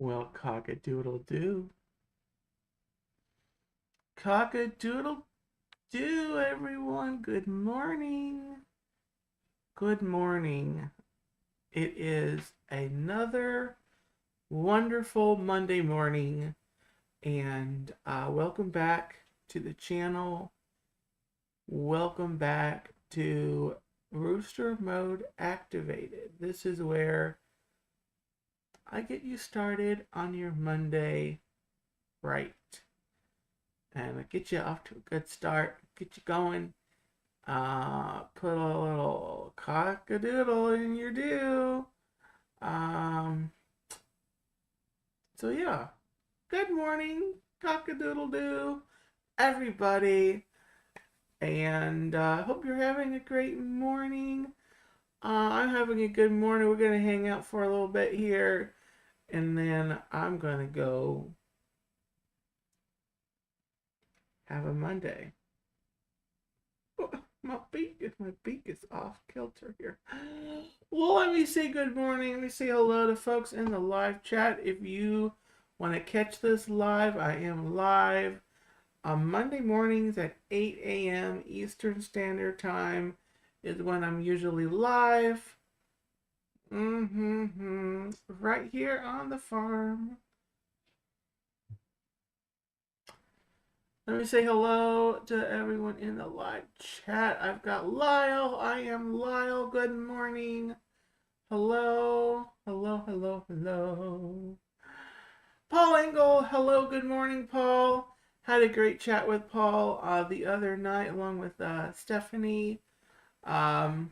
Well, cock-a-doodle-doo. Cock-a-doodle-doo, everyone. Good morning. Good morning. It is another wonderful Monday morning, and welcome back to the channel. Welcome back to Rooster Mode Activated. This is where I get you started on your Monday right. And get you off to a good start, get you going. Put a little cock-a-doodle in your do. Um, so yeah, good morning, cock-a-doodle-doo, everybody, and hope you're having a great morning. I'm having a good morning. We're gonna hang out for a little bit here, and then I'm gonna go have a Monday. My beak is off kilter here. Well, let me say good morning. Let me say hello to folks in the live chat. If you want to catch this live, I am live on Monday mornings at 8 a.m. Eastern Standard Time is when I'm usually live. Right here on the farm. Let me say hello to everyone in the live chat. I've got Lyle. I am Lyle. Good morning. Hello. Hello. Paul Engel. Hello. Good morning, Paul. Had a great chat with Paul the other night along with Stephanie. That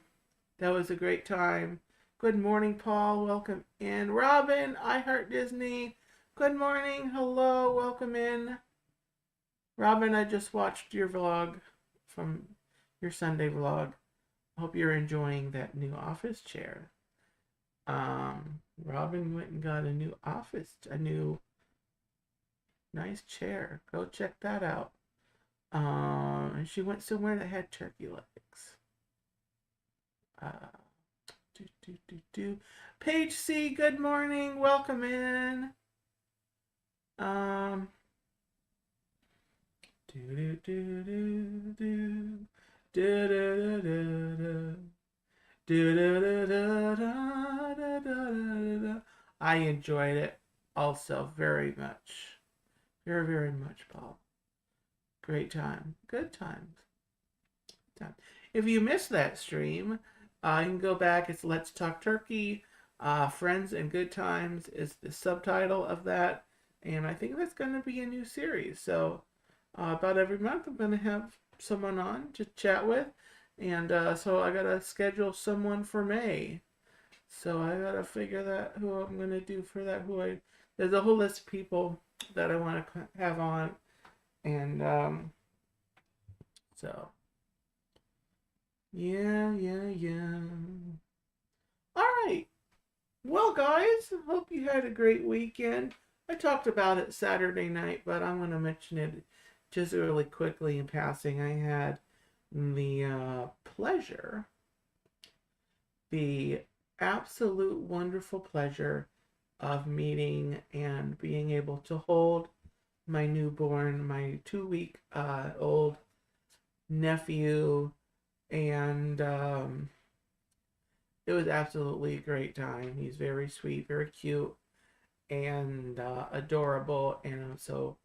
was a great time. Good morning, Paul. Welcome in. Robin, I Heart Disney. Good morning. Hello. Welcome in. Robin, I just watched your vlog from your Sunday vlog. Hope you're enjoying that new office chair. Robin went and got a new nice chair. Go check that out. And she went somewhere that had turkey legs. Paige C, good morning. Welcome in. I enjoyed it also very much. Very much, Paul. Great time. Good times. If you missed that stream, you can go back. It's Let's Talk Turkey. Friends and Good Times is the subtitle of that. And I think that's going to be a new series. So about every month I'm going to have someone on to chat with. And so I got to schedule someone for May. So I got to figure that who I'm going to do for that. There's a whole list of people that I want to have on. And so yeah. All right. Well, guys, hope you had a great weekend. I talked about it Saturday night, but I'm going to mention it just really quickly in passing. I had the pleasure, the absolute wonderful pleasure of meeting and being able to hold my newborn, my 2-week old nephew, and it was absolutely a great time. He's very sweet, very cute, and adorable, and I'm so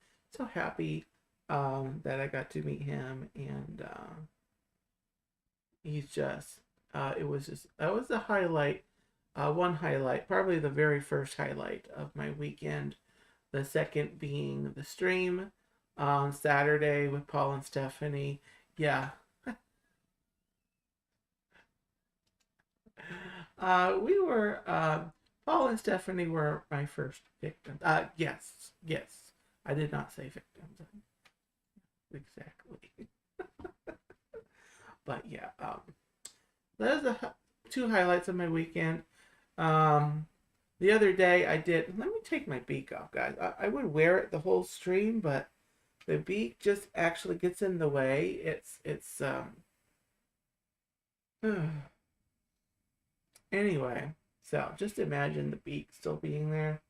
happy that I got to meet him, and he's just that was the highlight, one highlight, probably the very first highlight of my weekend. The second being the stream on Saturday with Paul and Stephanie. Yeah. We were Paul and Stephanie were my first victims. Yes. I did not say victims. Exactly. But yeah, those are the two highlights of my weekend. The other day I did. Let me take my beak off, guys. I would wear it the whole stream, but the beak just actually gets in the way. It's anyway. So just imagine the beak still being there.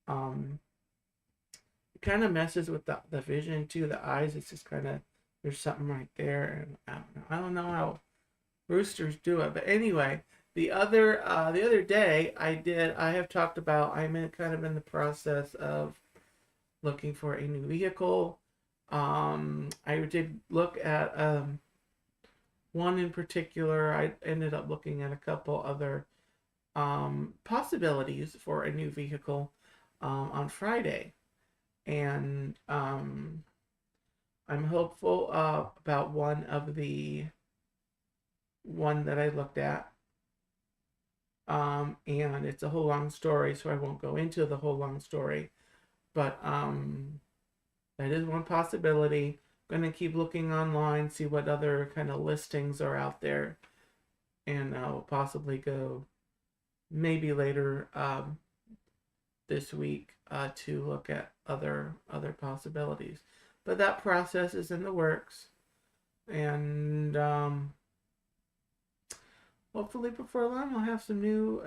it kind of messes with the vision too. The eyes, it's just kind of, there's something right there, and I don't know how roosters do it, but anyway, the other day I have talked about, I'm kind of in the process of looking for a new vehicle. I did look at one in particular. I ended up looking at a couple other possibilities for a new vehicle on Friday, and I'm hopeful about one that I looked at. And it's a whole long story, so I won't go into the whole long story. But that is one possibility. I'm gonna keep looking online, see what other kind of listings are out there, and I'll possibly go maybe later this week to look at other possibilities. But that process is in the works, and hopefully before long I'll have a new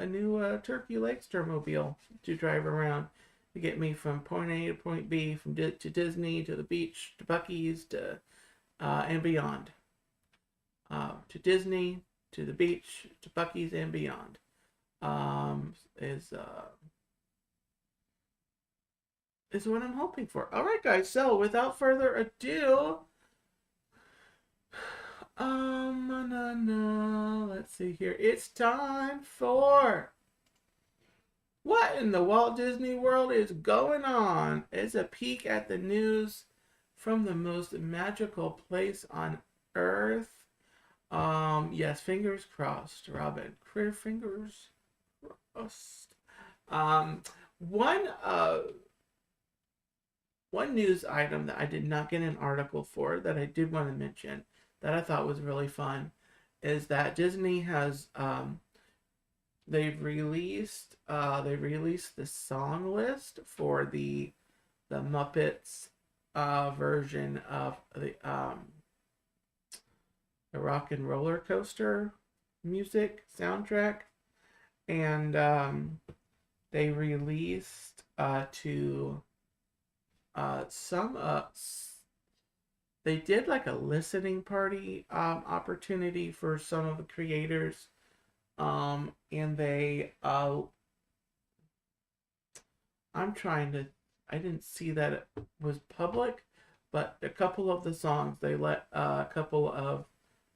Turkey Lakester mobile to drive around to get me from point A to point B, from to Disney, to the beach, to Buc-ee's, to and beyond. To Disney, to the beach, to Buc-ee's, and beyond. Is what I'm hoping for. All right, guys. So without further ado, let's see here. It's time for what in the Walt Disney World is going on. It's a peek at the news from the most magical place on earth. Yes, fingers crossed, Robin. Clear fingers crossed. One news item that I did not get an article for that I did want to mention that I thought was really fun is that Disney has they've released the song list for the Muppets version of the Rock and Roller Coaster music soundtrack, and they released to some they did like a listening party opportunity for some of the creators, and they I didn't see that it was public, but a couple of the songs they let a couple of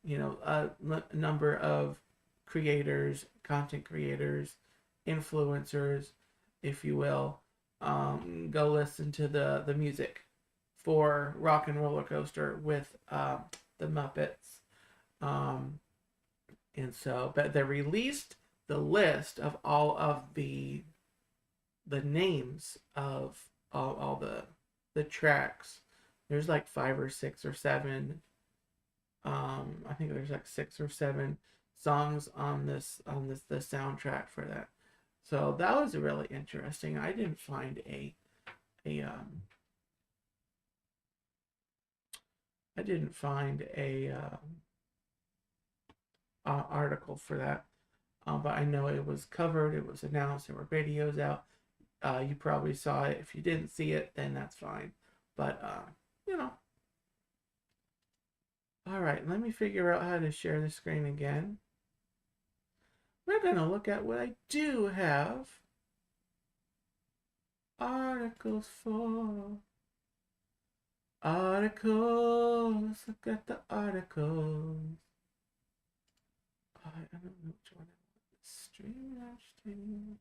a number of creators, content creators, influencers, if you will, go listen to the music for Rock and Roller Coaster with the Muppets. And so, but they released the list of all of the names of all the tracks. There's like 5 or 6 or 7. I think there's like 6 or 7 songs on the soundtrack for that. So that was really interesting. I didn't find I didn't find a article for that, but I know it was covered. It was announced. There were videos out. You probably saw it. If you didn't see it, then that's fine. But all right. Let me figure out how to share the screen again. We're gonna look at what I do have articles for. Articles. Look at the articles. I don't know which one I want. Stream.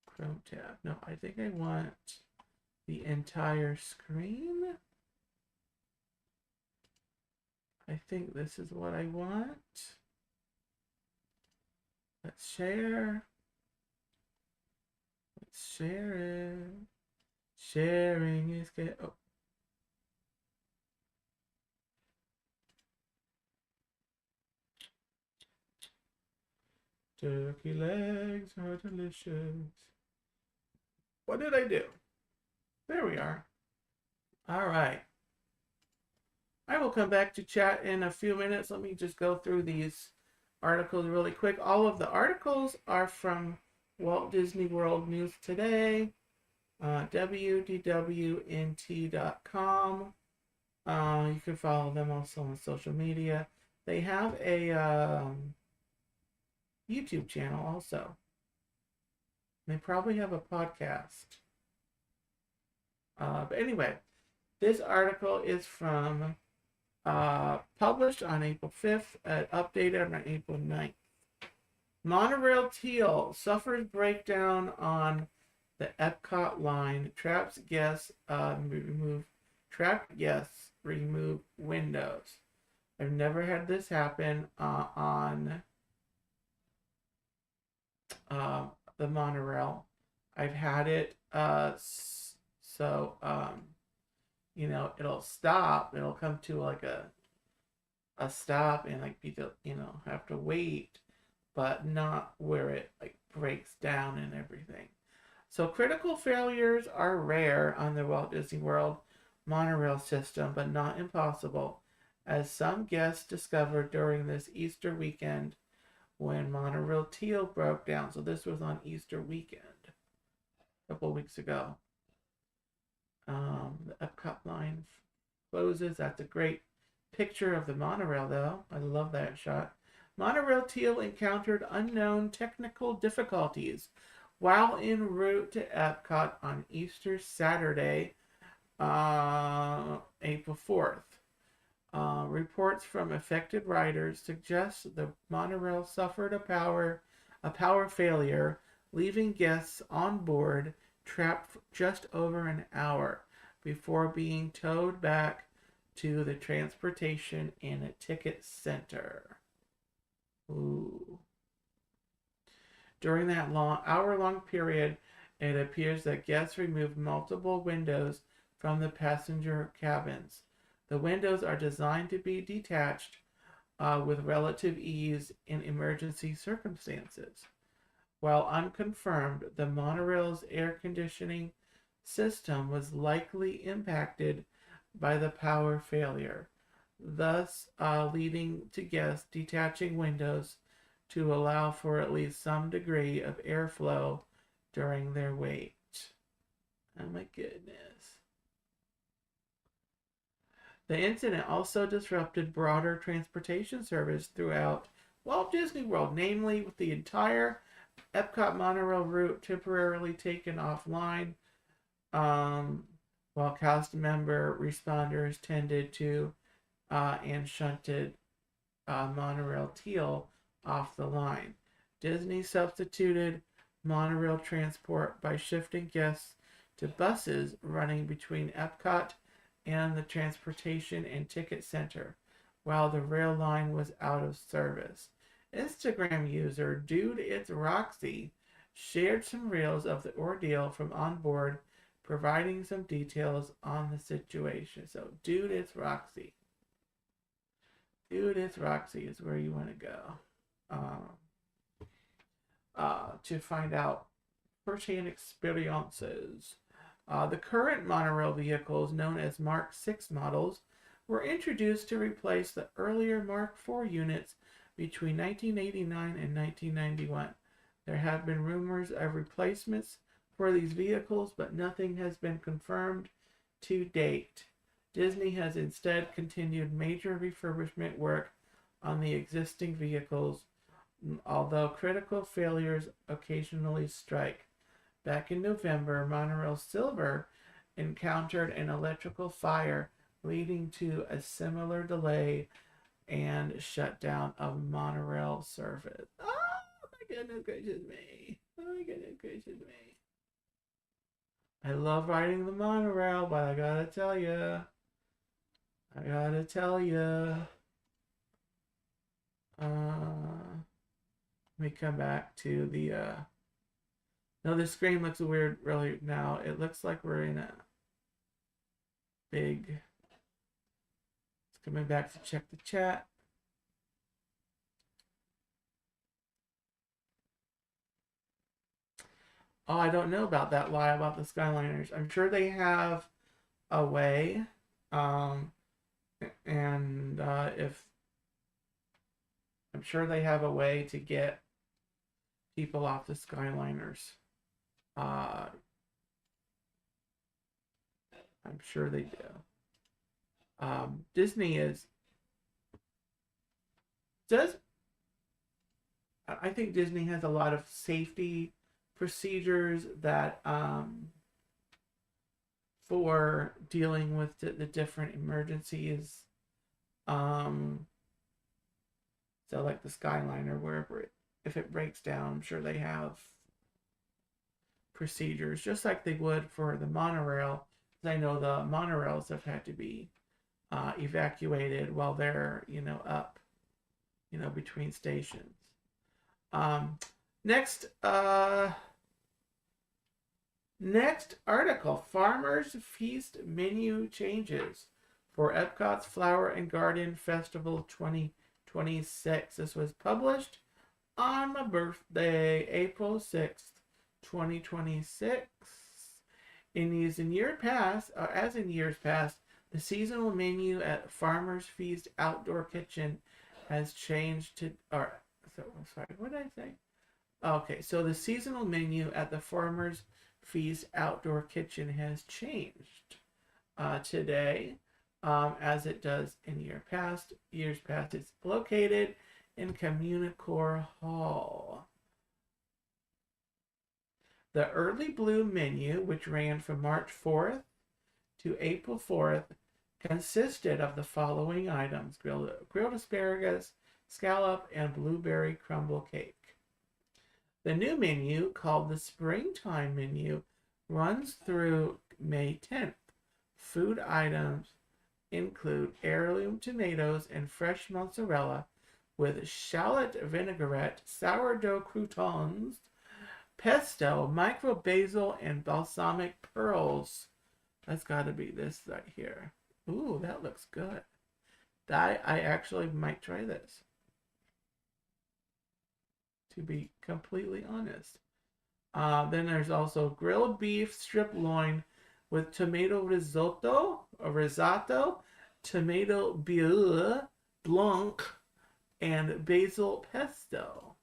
Chrome tab. No, I think I want the entire screen. I think this is what I want. Let's share. Let's share it. Sharing is good. Oh. Turkey legs are delicious. What did I do? There we are. All right. I will come back to chat in a few minutes. Let me just go through these articles really quick. All of the articles are from Walt Disney World News Today, wdwnt.com. You can follow them also on social media. They have a YouTube channel also. They probably have a podcast. But anyway, this article is from published on April 5th, updated on April 9th. Monorail Teal suffers breakdown on the Epcot line. Trapped guests remove windows. I've never had this happen on the monorail. I've had it it'll stop. It'll come to like a stop and like people have to wait, but not where it like breaks down and everything. So critical failures are rare on the Walt Disney World monorail system, but not impossible, as some guests discovered during this Easter weekend when Monorail Teal broke down. So this was on Easter weekend, a couple weeks ago. The Epcot line closes. That's a great picture of the monorail, though. I love that shot. Monorail Teal encountered unknown technical difficulties while en route to Epcot on Easter Saturday, April 4th. Reports from affected riders suggest the monorail suffered a power failure, leaving guests on board trapped for just over an hour before being towed back to the transportation and ticket center. Ooh. During that hour-long period, it appears that guests removed multiple windows from the passenger cabins. The windows are designed to be detached with relative ease in emergency circumstances. While unconfirmed, the monorail's air conditioning system was likely impacted by the power failure, thus leading to guests detaching windows to allow for at least some degree of airflow during their wait. Oh my goodness. The incident also disrupted broader transportation service throughout Walt Disney World, namely with the entire Epcot monorail route temporarily taken offline, while cast member responders tended to and shunted Monorail Teal off the line. Disney substituted monorail transport by shifting guests to buses running between Epcot and the transportation and ticket center, while the rail line was out of service. Instagram user Dude It's Roxy shared some reels of the ordeal from on board, providing some details on the situation. So Dude It's Roxy. Dude It's Roxy is where you want to go to find out first-hand experiences. The current monorail vehicles, known as Mark 6 models, were introduced to replace the earlier Mark 4 units between 1989 and 1991. There have been rumors of replacements for these vehicles, but nothing has been confirmed to date. Disney has instead continued major refurbishment work on the existing vehicles, although critical failures occasionally strike. Back in November, Monorail Silver encountered an electrical fire, leading to a similar delay and shutdown of monorail service. Oh my goodness gracious me. Oh my goodness gracious me. I love riding the monorail, but I gotta tell you. Let me come back to the no, this screen looks weird really now. It looks like we're in a big... It's coming back to check the chat. Oh, I don't know about that lie about the Skyliners. I'm sure they have a way. If I'm sure they have a way to get people off the Skyliners. I'm sure they do. Disney does. I think Disney has a lot of safety procedures that for dealing with the different emergencies. So like the Skyliner, wherever if it breaks down, I'm sure they have procedures, just like they would for the monorail. I know the monorails have had to be evacuated while they're, up, between stations. Next, next article, Farmers Feast menu changes for Epcot's Flower and Garden Festival 2026. This was published on my birthday, April 6th, 2026. As in years past, the seasonal menu at Farmers Feast Outdoor Kitchen has changed to, what did I say? Okay, so the seasonal menu at the Farmers Feast Outdoor Kitchen has changed today, as it does in years past. It's located in Communicore Hall. The Early Blue menu, which ran from March 4th to April 4th, consisted of the following items: grilled asparagus, scallop, and blueberry crumble cake. The new menu, called the Springtime menu, runs through May 10th. Food items include heirloom tomatoes and fresh mozzarella with shallot vinaigrette, sourdough croutons, pesto, micro basil, and balsamic pearls. That's got to be this right here. Ooh, that looks good. I actually might try this, to be completely honest. Then there's also grilled beef strip loin with tomato risotto, tomato beurre blanc, and basil pesto.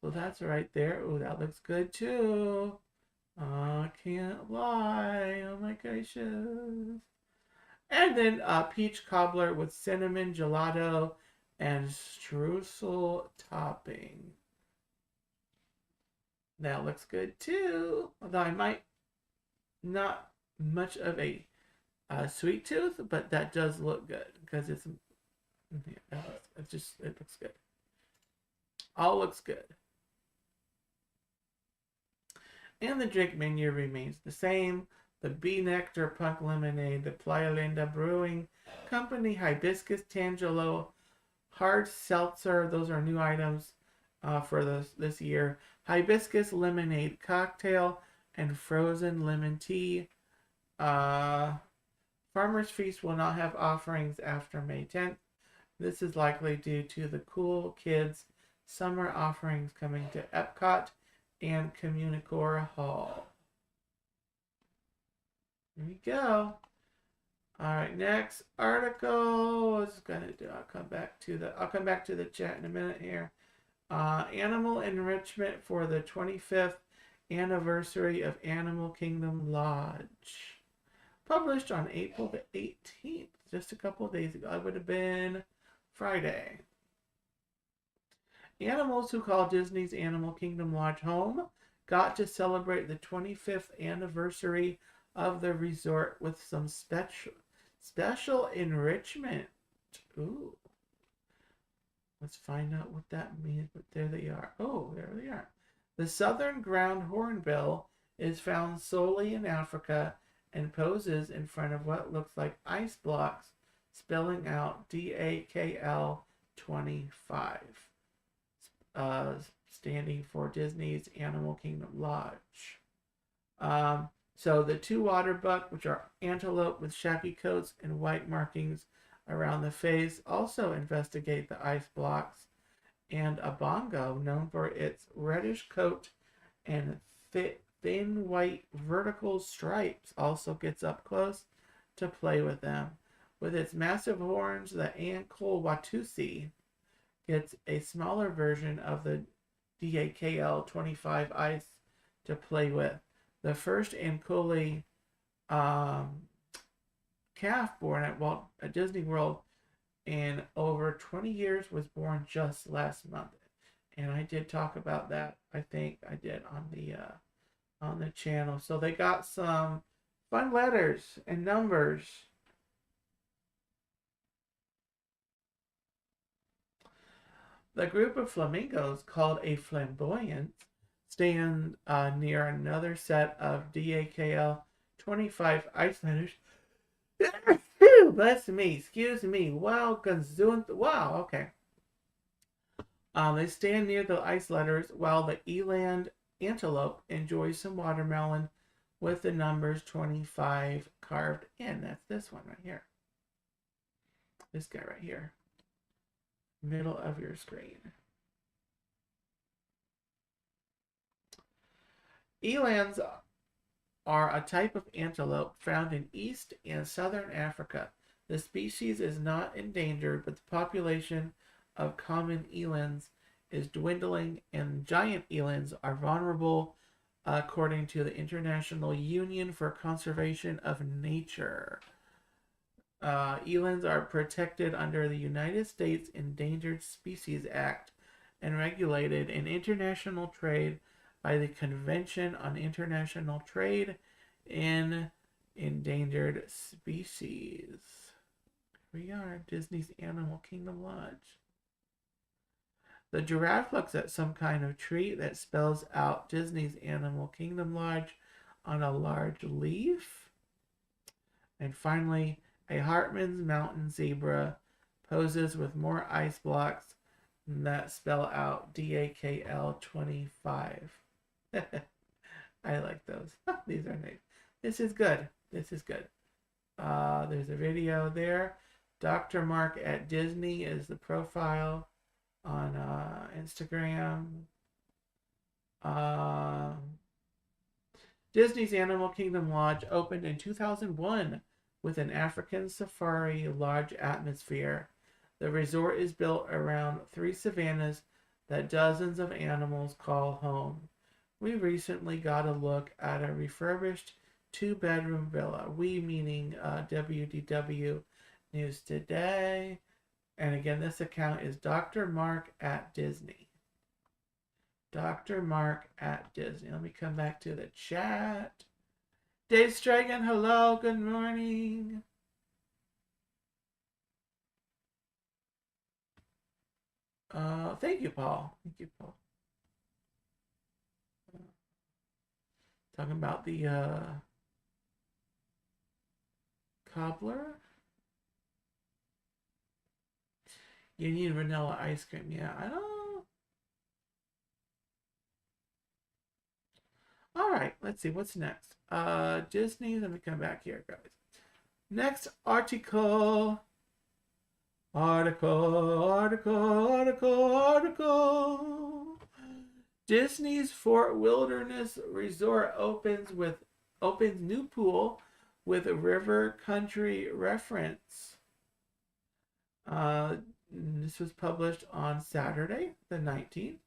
So that's right there. Oh, that looks good too. I can't lie. Oh my gracious. And then peach cobbler with cinnamon gelato and streusel topping. That looks good too. Although I might not much of a sweet tooth, but that does look good because it looks good. All looks good. And the drink menu remains the same. The Bee Nectar Punk Lemonade, the Playa Linda Brewing Company Hibiscus Tangelo Hard Seltzer. Those are new items for this year. Hibiscus Lemonade Cocktail and Frozen Lemon Tea. Farmers Feast will not have offerings after May 10th. This is likely due to the Cool Kids summer offerings coming to Epcot and Communicore Hall. There you go. All right, next article. I'll come back to the chat in a minute here. Animal enrichment for the 25th anniversary of Animal Kingdom Lodge. Published on April the 18th, just a couple of days ago. It would have been Friday. Animals who call Disney's Animal Kingdom Lodge home got to celebrate the 25th anniversary of the resort with some special enrichment. Ooh. Let's find out what that means. But there they are. Oh, there they are. The southern ground hornbill is found solely in Africa and poses in front of what looks like ice blocks, spelling out DAKL 25. Standing for Disney's Animal Kingdom Lodge. So the two water buck, which are antelope with shaggy coats and white markings around the face, also investigate the ice blocks. And a bongo, known for its reddish coat and thin white vertical stripes, also gets up close to play with them. With its massive horns, the Ankole Watusi gets a smaller version of the DAKL 25 ice to play with. The first Ankole calf born at Disney World in over 20 years was born just last month, and I did talk about that. I think I did on the channel. So they got some fun letters and numbers. The group of flamingos, called a flamboyance, stand near another set of DAKL 25 ice letters. Bless me, excuse me. Wow, wow, okay. They stand near the ice letters while the eland antelope enjoys some watermelon with the numbers 25 carved in. That's this one right here. This guy right here. Middle of your screen. Elands are a type of antelope found in East and Southern Africa. The species is not endangered, but the population of common elands is dwindling, and giant elands are vulnerable, according to the International Union for Conservation of Nature. Elands are protected under the United States Endangered Species Act and regulated in international trade by the Convention on International Trade in Endangered Species. Here we are, Disney's Animal Kingdom Lodge. The giraffe looks at some kind of tree that spells out Disney's Animal Kingdom Lodge on a large leaf. And finally, a Hartman's Mountain zebra poses with more ice blocks that spell out DAKL 25. I like those. These are nice. This is good. This is good. There's a video there. Dr. Mark at Disney is the profile on Instagram. Disney's Animal Kingdom Lodge opened in 2001 with an African safari lodge atmosphere. The resort is built around 3 savannas that dozens of animals call home. We recently got a look at a refurbished 2-bedroom villa. We meaning WDW News Today. And again, this account is Dr. Mark at Disney. Dr. Mark at Disney. Let me come back to the chat. Dave Stragan, hello, good morning. Thank you, Paul. Thank you, Paul. Talking about the cobbler. You need vanilla ice cream. Yeah, I don't. All right, let's see what's next. Disney. Let me come back here, guys. Next article. Disney's Fort Wilderness Resort opens new pool with a river country reference. This was published on Saturday, the 19th.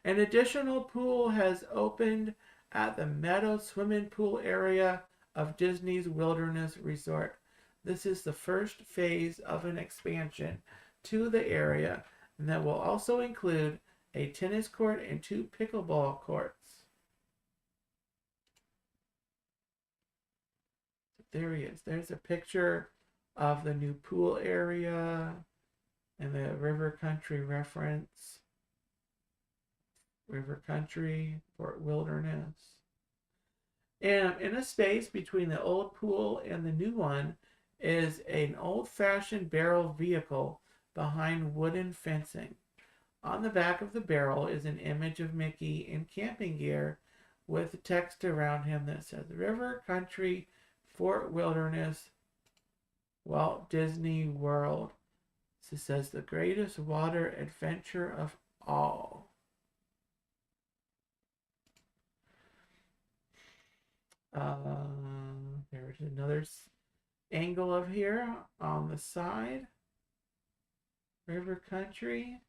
An additional pool has opened at the Meadow swimming pool area of Disney's Wilderness Resort. This is the first phase of an expansion to the area, and that will also include a tennis court and 2 pickleball courts. There he is. There's a picture of the new pool area and the river country reference. River country, Fort Wilderness. And in a space between the old pool and the new one is an old-fashioned barrel vehicle behind wooden fencing. On the back of the barrel is an image of Mickey in camping gear with text around him that says River Country, Fort Wilderness, Walt Disney World. This says the greatest water adventure of all. There's another angle of here on the side. River Country.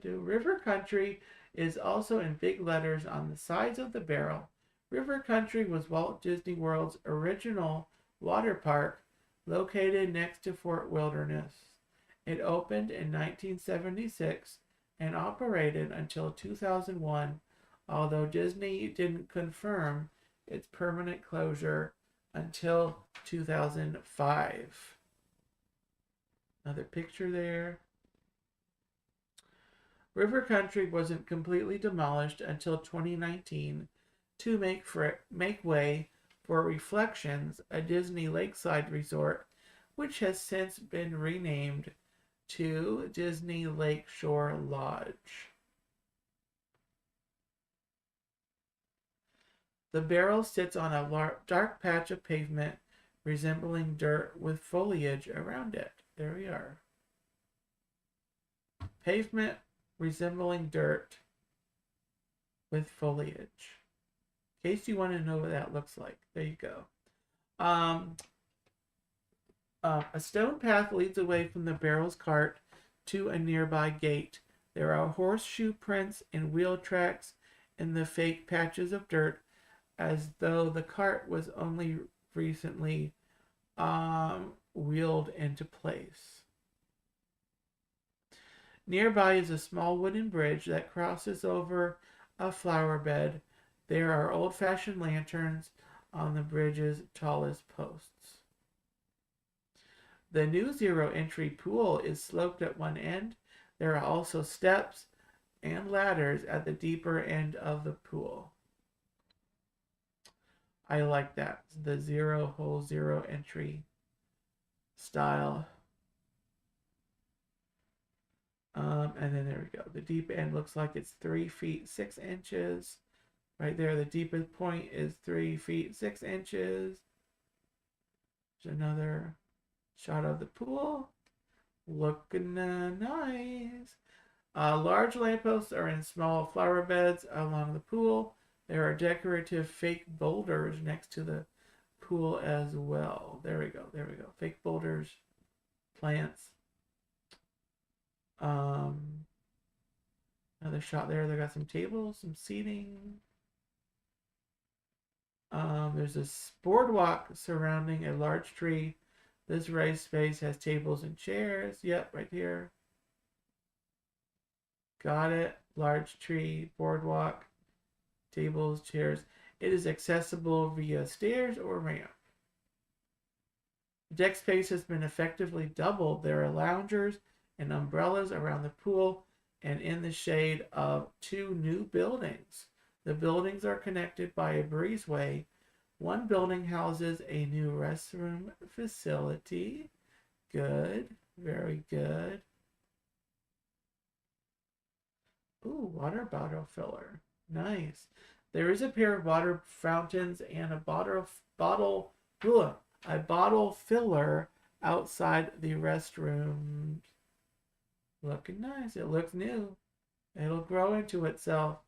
River Country is also in big letters on the sides of the barrel. River Country was Walt Disney World's original water park located next to Fort Wilderness. It opened in 1976 and operated until 2001, although Disney didn't confirm its permanent closure until 2005. Another picture there. River Country wasn't completely demolished until 2019 to make way for Reflections, a Disney lakeside resort, which has since been renamed to Disney Lakeshore Lodge. The barrel sits on a dark patch of pavement resembling dirt with foliage around it. There we are. Pavement resembling dirt with foliage. In case you want to know what that looks like. There you go. A stone path leads away from the barrel's cart to a nearby gate. There are horseshoe prints and wheel tracks in the fake patches of dirt, as though the cart was only recently wheeled into place. Nearby is a small wooden bridge that crosses over a flower bed. There are old-fashioned lanterns on the bridge's tallest posts. The new zero-entry pool is sloped at one end. There are also steps and ladders at the deeper end of the pool. I like that. The zero-hole, zero-entry style. And then there we go. The deep end looks like it's 3 feet 6 inches. Right there, the deepest point is 3 feet 6 inches. There's another shot of the pool. Looking nice. Large lampposts are in small flower beds along the pool. There are decorative fake boulders next to the pool as well. There we go. There we go. Fake boulders, plants. Another shot there. They got some tables, some seating. There's a boardwalk surrounding a large tree. This raised space has tables and chairs. Yep, right here. Got it. Large tree, boardwalk, tables, chairs. It is accessible via stairs or ramp. Deck space has been effectively doubled. There are loungers and umbrellas around the pool and in the shade of 2 new buildings. The buildings are connected by a breezeway. One building houses a new restroom facility. Good. Very good. Ooh, water bottle filler. Nice. There is a pair of water fountains and a bottle filler outside the restroom. Looking nice. It looks new. It'll grow into itself.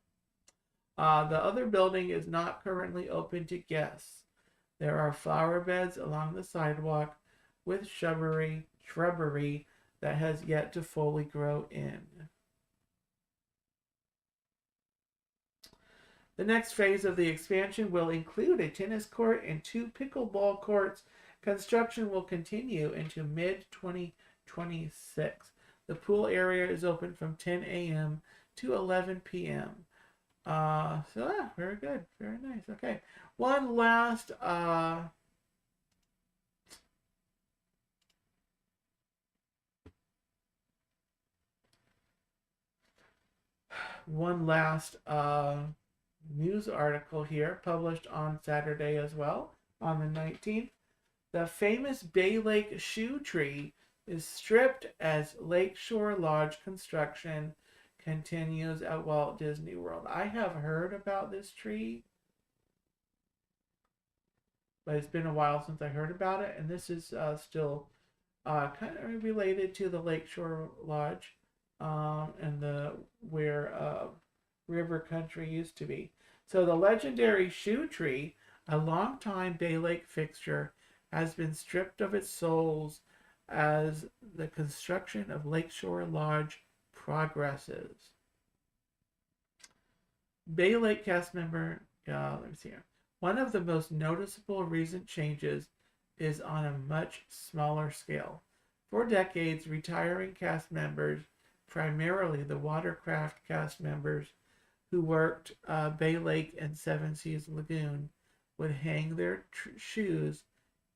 The other building is not currently open to guests. There are flower beds along the sidewalk with shrubbery that has yet to fully grow in. The next phase of the expansion will include a tennis court and 2 pickleball courts. Construction will continue into mid-2026. The pool area is open from 10 a.m. to 11 p.m. Very good. Very nice. Okay. One last news article here, published on Saturday as well, on the 19th. The famous Bay Lake shoe tree is stripped as Lakeshore Lodge construction continues at Walt Disney World. I have heard about this tree, but it's been a while since I heard about it, and this is still kind of related to the Lakeshore Lodge and where River Country used to be. So the legendary shoe tree, a longtime Bay Lake fixture, has been stripped of its soles as the construction of Lakeshore Lodge progresses. Bay Lake cast member, let me see here. One of the most noticeable recent changes is on a much smaller scale. For decades, retiring cast members, primarily the watercraft cast members who worked Bay Lake and Seven Seas Lagoon, would hang their shoes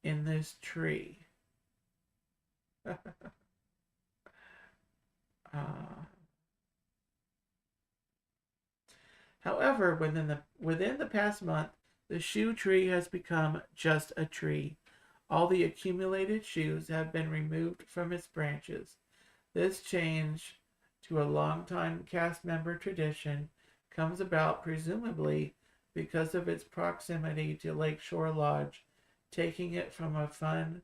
in this tree. However, within the past month, the shoe tree has become just a tree. All the accumulated shoes have been removed from its branches. This change to a longtime cast member tradition comes about presumably because of its proximity to Lakeshore Lodge, taking it from a fun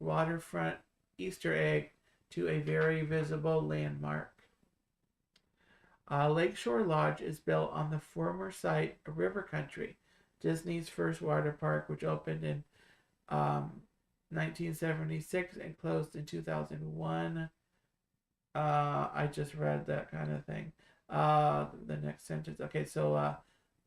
waterfront Easter egg to a very visible landmark. Lakeshore Lodge is built on the former site of River Country, Disney's first water park, which opened in 1976 and closed in 2001. I just read that kind of thing. The next sentence. Okay, so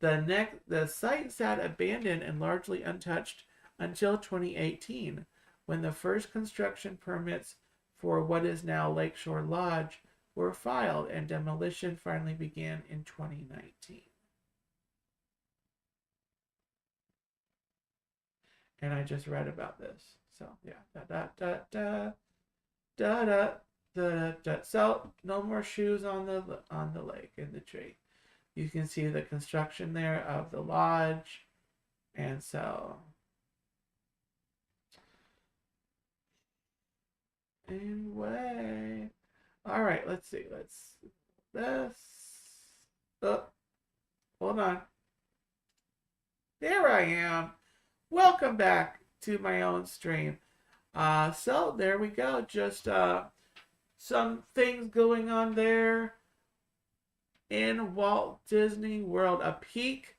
the site sat abandoned and largely untouched until 2018, when the first construction permits for what is now Lakeshore Lodge were filed, and demolition finally began in 2019. And I just read about this. So yeah, So no more shoes on the lake in the tree. You can see the construction there of the lodge, and so anyway. All right, let's see. This. Oh, hold on. There I am. Welcome back to my own stream. So there we go. Just some things going on there in Walt Disney World. A peek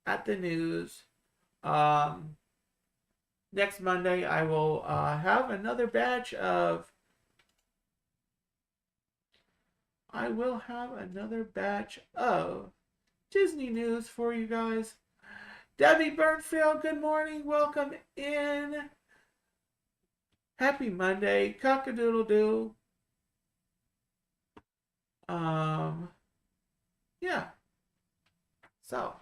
at the news. Next Monday, I will have another batch of. I will have another batch of Disney news for you guys. Debbie Burnfield, good morning. Welcome in. Happy Monday. Cock-a-doodle-doo. Yeah. So.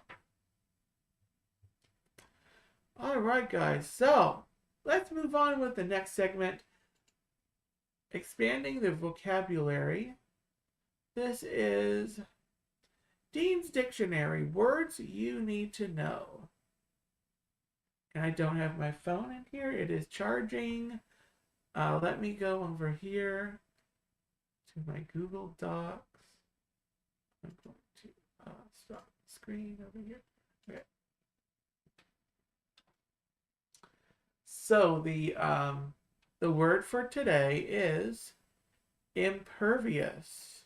All right, guys. So, let's move on with the next segment. Expanding the vocabulary. This is Dean's Dictionary, words you need to know. And I don't have my phone in here. It is charging. Let me go over here to my Google Docs. I'm going to stop the screen over here. Okay. So the word for today is impervious.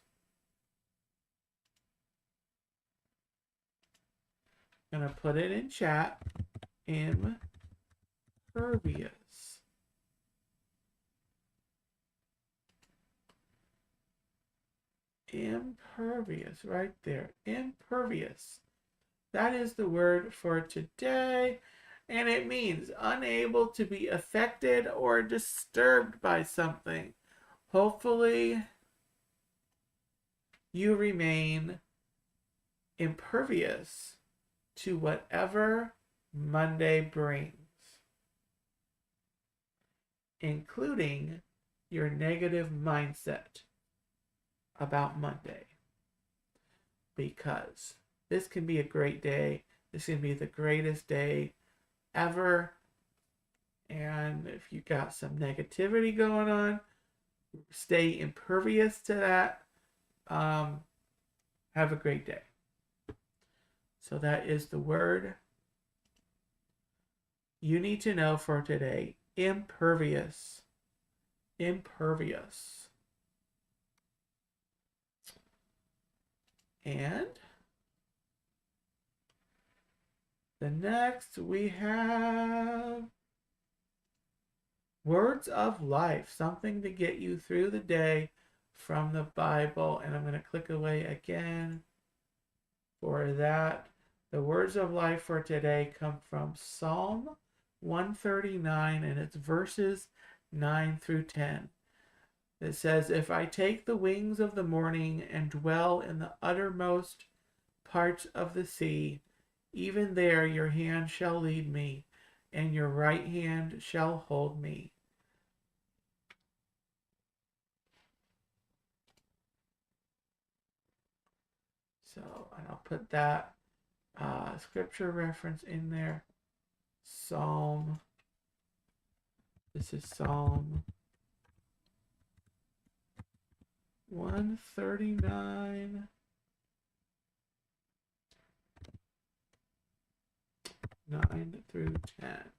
I'm going to put it in chat. Impervious. Impervious, right there. Impervious. That is the word for today. And it means unable to be affected or disturbed by something. Hopefully, you remain impervious to whatever Monday brings, including your negative mindset about Monday. Because this can be a great day. This can be the greatest day ever. And if you got some negativity going on, stay impervious to that. Have a great day. So that is the word you need to know for today. Impervious. Impervious. And the next we have Words of life, something to get you through the day from the Bible. And I'm going to click away again for that. The words of life for today come from Psalm 139, and it's verses 9 through 10. It says, "If I take the wings of the morning and dwell in the uttermost parts of the sea, even there your hand shall lead me, and your right hand shall hold me." So, and I'll put that scripture reference in there. This is Psalm 139, 9 through 10.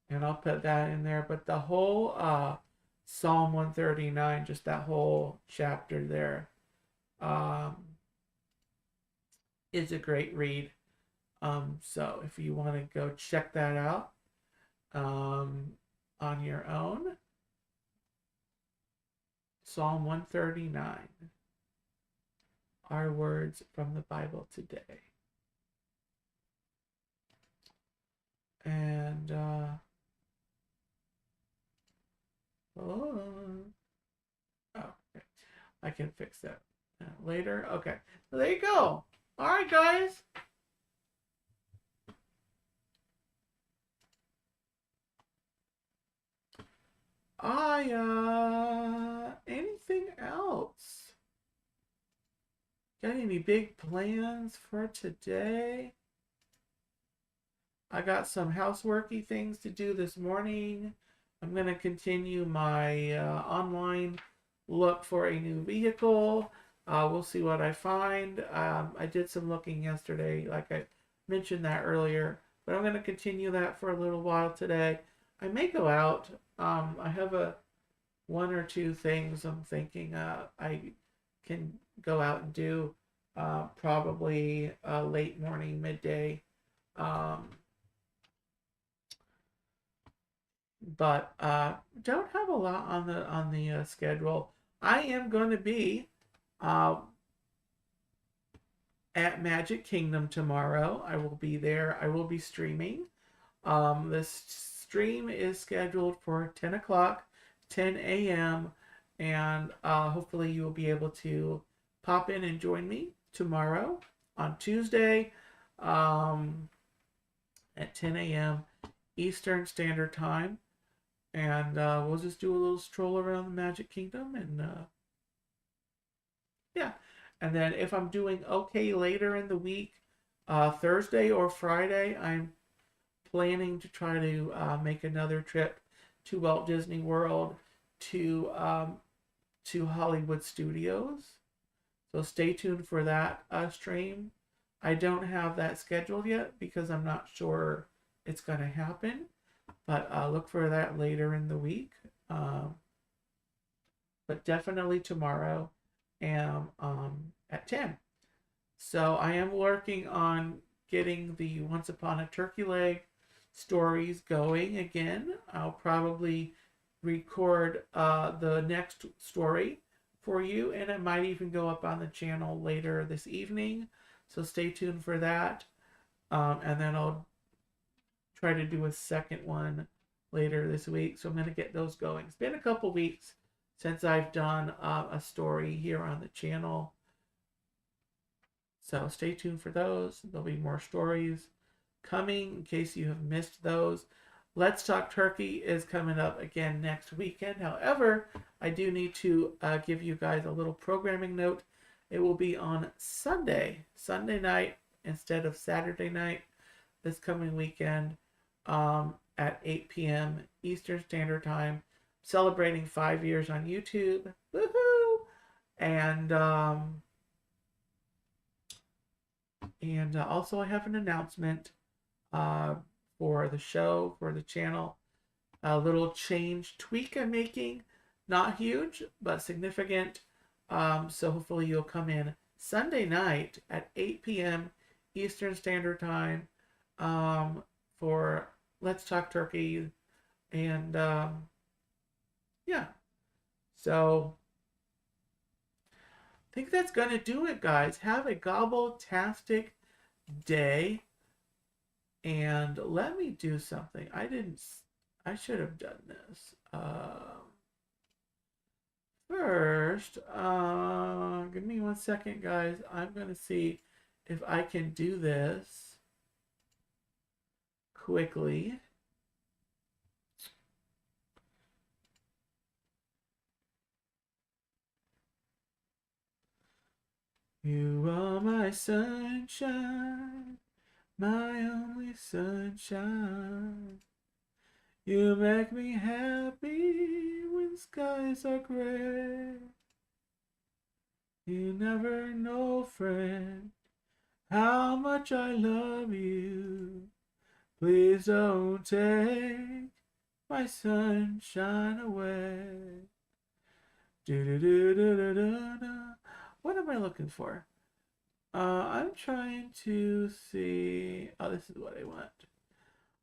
And I'll put that in there. But the whole Psalm 139, just that whole chapter there, is a great read. So if you want to go check that out on your own, Psalm 139, our words from the Bible today. And okay. I can fix that later. Okay, so there you go. All right, guys. Anything else? Got any big plans for today? I got some houseworky things to do this morning. I'm going to continue my online look for a new vehicle. We'll see what I find. I did some looking yesterday, like I mentioned that earlier, but I'm going to continue that for a little while today. I may go out. I have one or two things I'm thinking I can go out and do probably late morning, midday. But don't have a lot on the schedule. I am going to be at Magic Kingdom tomorrow. I will be there. I will be streaming. This stream is scheduled for 10 o'clock, 10 a.m. And hopefully you will be able to pop in and join me tomorrow on Tuesday at 10 a.m. Eastern Standard Time. And we'll just do a little stroll around the Magic Kingdom. And yeah. And then if I'm doing okay later in the week, Thursday or Friday, I'm planning to try to make another trip to Walt Disney World to Hollywood Studios. So stay tuned for that stream. I don't have that scheduled yet because I'm not sure it's going to happen. But look for that later in the week. But definitely tomorrow at 10. So I am working on getting the Once Upon a Turkey Leg stories going again. I'll probably record the next story for you, and it might even go up on the channel later this evening. So stay tuned for that. And then I'll try to do a second one later this week. So I'm going to get those going. It's been a couple weeks since I've done a story here on the channel. So stay tuned for those. There'll be more stories coming in case you have missed those. Let's Talk Turkey is coming up again next weekend. However, I do need to give you guys a little programming note. It will be on Sunday night instead of Saturday night this coming weekend at 8 p.m. Eastern Standard Time, celebrating 5 years on YouTube. Woohoo! And also I have an announcement for the show, for the channel. A little change, tweak I'm making. Not huge, but significant. So hopefully you'll come in Sunday night at 8 p.m. Eastern Standard Time for Let's Talk Turkey And yeah, so I think that's going to do it, guys. Have a gobble-tastic day. And let me do something. I should have done this. First, give me 1 second, guys. I'm going to see if I can do this quickly. You are my sunshine, my only sunshine. You make me happy when skies are gray. You never know, friend, how much I love you. Please don't take my sunshine away. Do do do do do do do. What am I looking for? I'm trying to see. Oh, this is what I want.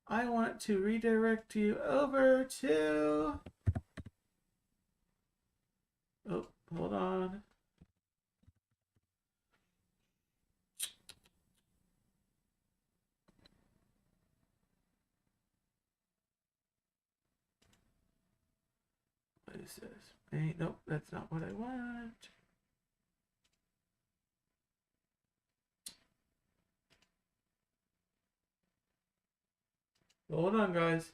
I want to redirect you over to. Oh, hold on. What is this? Hey, nope, that's not what I want. Hold on, guys.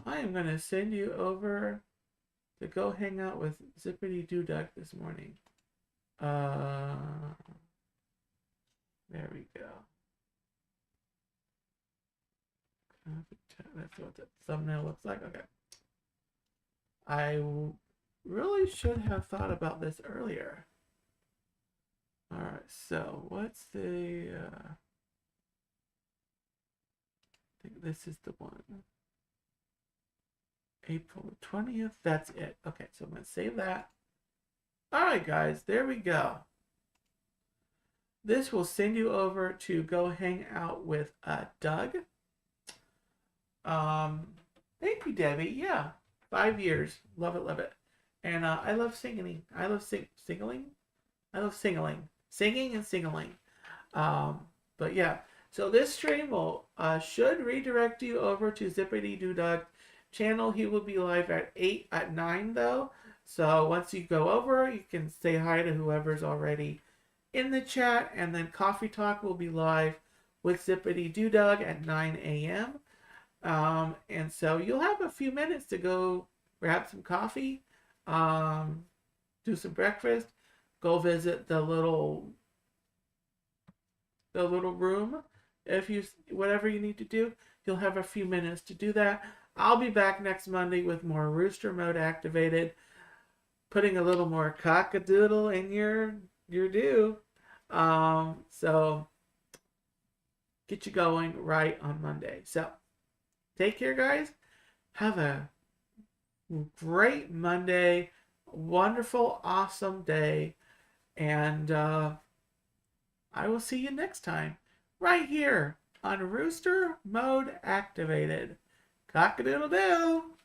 I am going to send you over to go hang out with Zippity Doo Duck this morning. There we go. That's what the thumbnail looks like. Okay. I really should have thought about this earlier. Alright, so what's the... I think this is the one. April 20th. That's it. Okay, so I'm going to save that. Alright, guys. There we go. This will send you over to go hang out with Doug. Thank you, Debbie. Yeah. 5 years. Love it, love it. And I love singing. I love singling. I love singling. Singing and singling. But yeah. So this stream will should redirect you over to Zippity Doo Dog channel. He will be live at 9 though. So once you go over, you can say hi to whoever's already in the chat, and then Coffee Talk will be live with Zippity Doo Dog at 9 a.m. And so you'll have a few minutes to go grab some coffee, do some breakfast, go visit the little room. If you whatever you need to do, you'll have a few minutes to do that. I'll be back next Monday with more Rooster Mode Activated, putting a little more cockadoodle in your do. So get you going right on Monday. So take care, guys. Have a great Monday, wonderful, awesome day, and I will see you next time right here on Rooster Mode Activated. Cock-a-doodle-doo!